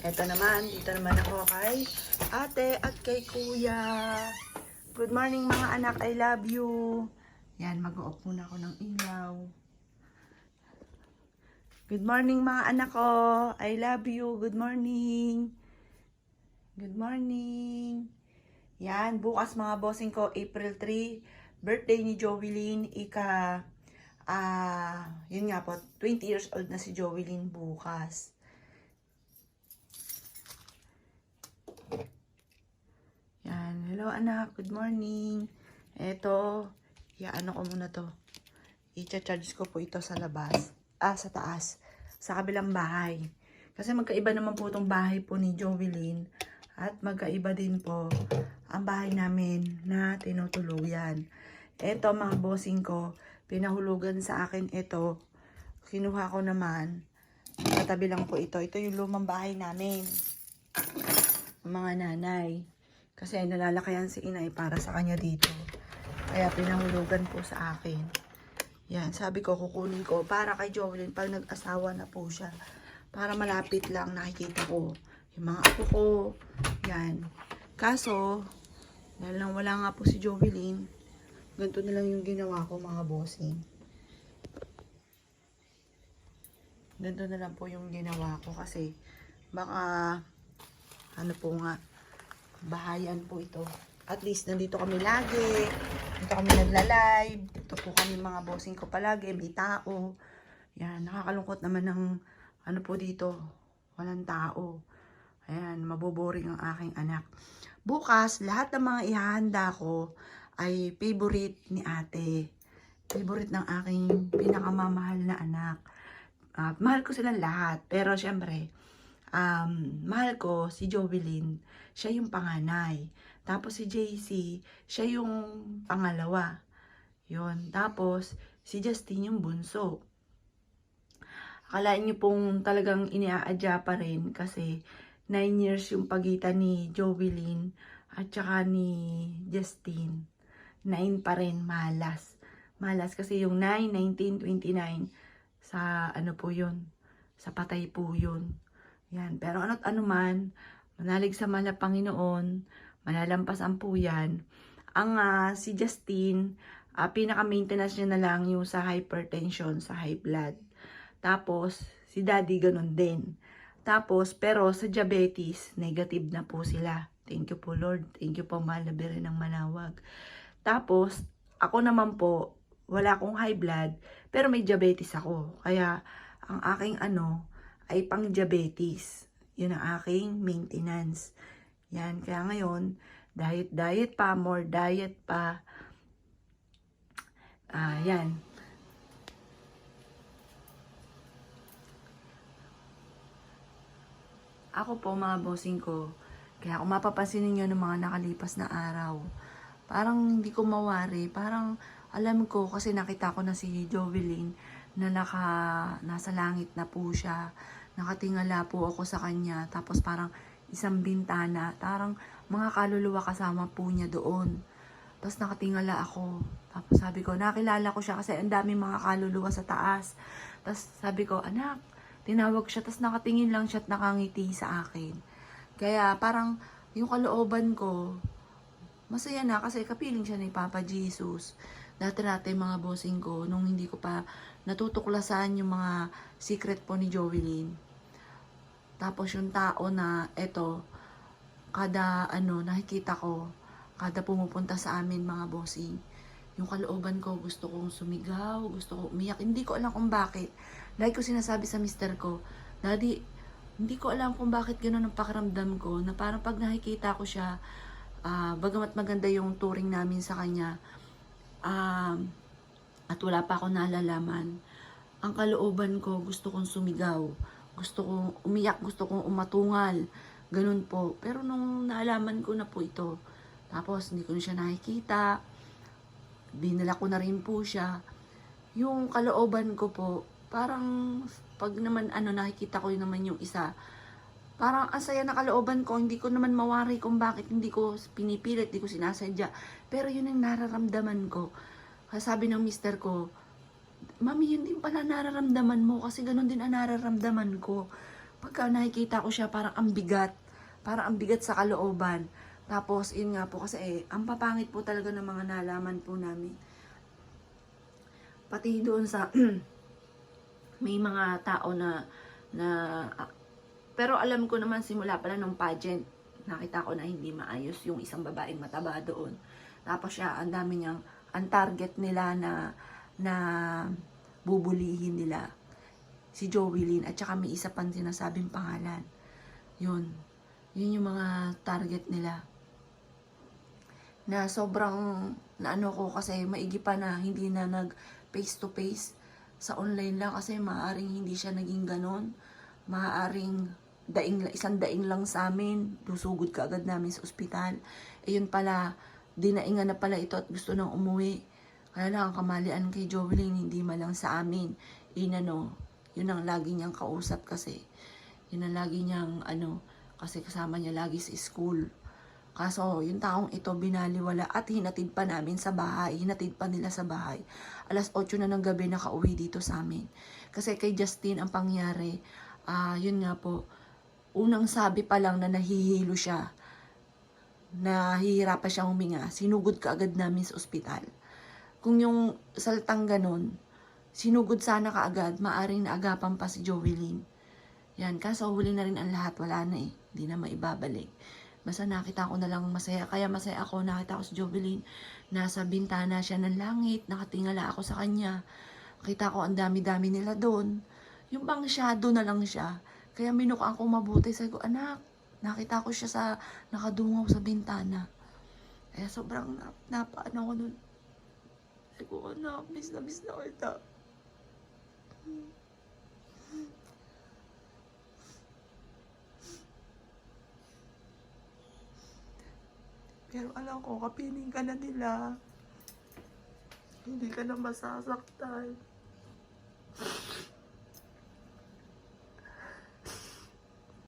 Eto naman, dito naman ako kay ate at kay kuya. Good morning mga anak, I love you. Yan, mag-o-off muna ako ng ilaw. Good morning mga anak ko, I love you. Good morning. Good morning. Yan, bukas mga bossing ko, April 3, birthday ni Jovelyn, yun nga po, 20 years old na si Jovelyn bukas. Yan, hello anak, good morning. Eto, ano ko muna to. I-charge ko po ito sa labas, sa taas, sa kabilang bahay. Kasi magkaiba naman po itong bahay po ni Jovelyn. At magkaiba din po ang bahay namin na tinutuluyan. Eto mga bossing ko, pinahulugan sa akin ito. Kinuha ko naman. Katabi lang po ito. Ito yung lumang bahay namin. Mga nanay. Kasi nalalakayan si inay para sa kanya dito. Kaya pinahulugan po sa akin. Yan, sabi ko kukunin ko para kay Jovelyn pag nag-asawa na po siya. Para malapit lang nakikita ko yung mga apo ko. Yan. Kaso, dahil lang wala nga po si Jovelyn, ganito na lang yung ginawa ko mga bossing. Ganito na lang po yung ginawa ko kasi baka ano po nga, bahayan po ito. At least nandito kami lagi. Dito kami nagla-live. Dito po kami mga bossing ko palagi. May tao. Yan, nakakalungkot naman ng ano po dito. Walang tao. Ayan, maboboring ang aking anak. Bukas, lahat ng mga ihahanda ko ay favorite ni ate. Favorite ng aking pinakamamahal na anak. Mahal ko silang lahat. Pero syempre, mahal ko si Jovelyn. Siya yung panganay. Tapos si JC, siya yung pangalawa. Yun. Tapos, si Justin yung bunso. Akalain niyo pong talagang iniaadya pa rin kasi 9 years yung pagitan ni Jovelyn at saka ni Justin. 9 pa rin, malas. Malas kasi yung 9, 19, 29 sa ano po yun, sa patay po yun. Yan. Pero ano't ano man, manalig sa mga Panginoon, malalampasan po yan. Ang si Justin, pinaka-maintenance niya na lang yung sa hypertension, sa high blood. Tapos, si daddy ganun din. Tapos, pero sa diabetes, negative na po sila. Thank you po Lord. Thank you po mahal na Birhen ng Manawag. Tapos, ako naman po, wala akong high blood, pero may diabetes ako. Kaya, ang aking ay pang-diabetes. Yun ang aking maintenance. Yan, kaya ngayon, diet pa, more diet pa. Yan. Ako po mga bossing ko, kaya kung mapapansin niyo ng mga nakalipas na araw, parang hindi ko mawari, parang alam ko kasi nakita ko na si Jovelyn na nasa langit na po siya, nakatingala po ako sa kanya, tapos parang isang bintana, parang mga kaluluwa kasama po niya doon. Tapos nakatingala ako, tapos sabi ko, nakilala ko siya kasi ang daming mga kaluluwa sa taas. Tapos sabi ko, anak, tinawag siya, tapos nakatingin lang siya at nakangiti sa akin. Kaya parang yung kalooban ko, masaya na kasi kapiling siya ni Papa Jesus. Dati mga bossing ko, nung hindi ko pa natutuklasan yung mga secret po ni Jovelyn. Tapos yung tao na eto, kada nakikita ko, kada pumupunta sa amin mga bossing, yung kalooban ko, gusto kong sumigaw, gusto kong umiyak. Hindi ko alam kung bakit. Lagi ko sinasabi sa mister ko, Daddy, hindi ko alam kung bakit gano'n ang pakiramdam ko, na parang pag nakikita ko siya, bagamat maganda yung touring namin sa kanya, at wala pa ako nalalaman, ang kalooban ko, gusto kong sumigaw, gusto kong umiyak, gusto kong umatungal, ganun po. Pero nung naalaman ko na po ito, tapos hindi ko na siya nakikita, dinala ko na rin po siya, yung kalooban ko po, parang pag naman nakikita ko yun naman yung isa, parang ang saya na kalooban ko, hindi ko naman mawari kung bakit, hindi ko pinipilit, hindi ko sinasadya, pero yun ang nararamdaman ko. Kasi sabi ng mister ko, Mami, yun din pala nararamdaman mo kasi ganun din ang nararamdaman ko. pagka nakikita ko siya, parang ang bigat. Parang ang bigat sa kalooban. Tapos, yun nga po, kasi ang papangit po talaga ng mga nalaman po namin. Pati doon sa, may mga tao na, pero alam ko naman simula pala nung pageant, nakita ko na hindi maayos yung isang babaeng mataba doon. Tapos siya, ang target nila na bubulihin nila si Joey at saka may isa pang sinasabing pangalan. Yun yung mga target nila. Na sobrang naano ko kasi maigi pa na hindi na nag face to face, sa online lang kasi maaaring hindi siya naging ganon. Maaaring isang daing lang sa amin, dusugod ka agad namin sa ospital. Yun pala, dinaingan na pala ito at gusto nang umuwi. Kaya lang ang kamalian kay Jovelyn, hindi malang sa amin. Yun ang lagi niyang kausap kasi. Yun ang lagi niyang kasi kasama niya lagi sa school. Kaso, yung taong ito binaliwala at hinatid pa namin sa bahay. Hinatid pa nila sa bahay. Alas 8 na ng gabi nakauwi dito sa amin. Kasi kay Justin ang pangyari, yun nga po, unang sabi pa lang na nahihilo siya, nahihirapan siyang huminga, sinugod ka agad namin sa ospital. Kung yung saltang ganun, sinugod sana kaagad, maaring naagapan pa si Jovelyn. Yan, kaso huli na rin ang lahat, wala na eh, hindi na maibabalik. Basta nakita ko na lang masaya, kaya masaya ako, nakita ko si Jovelyn, nasa bintana siya ng langit, nakatingala ako sa kanya, kita ko ang dami-dami nila doon, yung bang shadow na lang siya, kaya minukaan ko mabuti, sabi ko, anak, nakita ko siya sa, nakadungaw sa bintana, kaya sobrang napaano ko nun, sabi ko, anak, miss na kita. Pero alam ko, kapiling ka na nila. Hindi ka na masasaktan.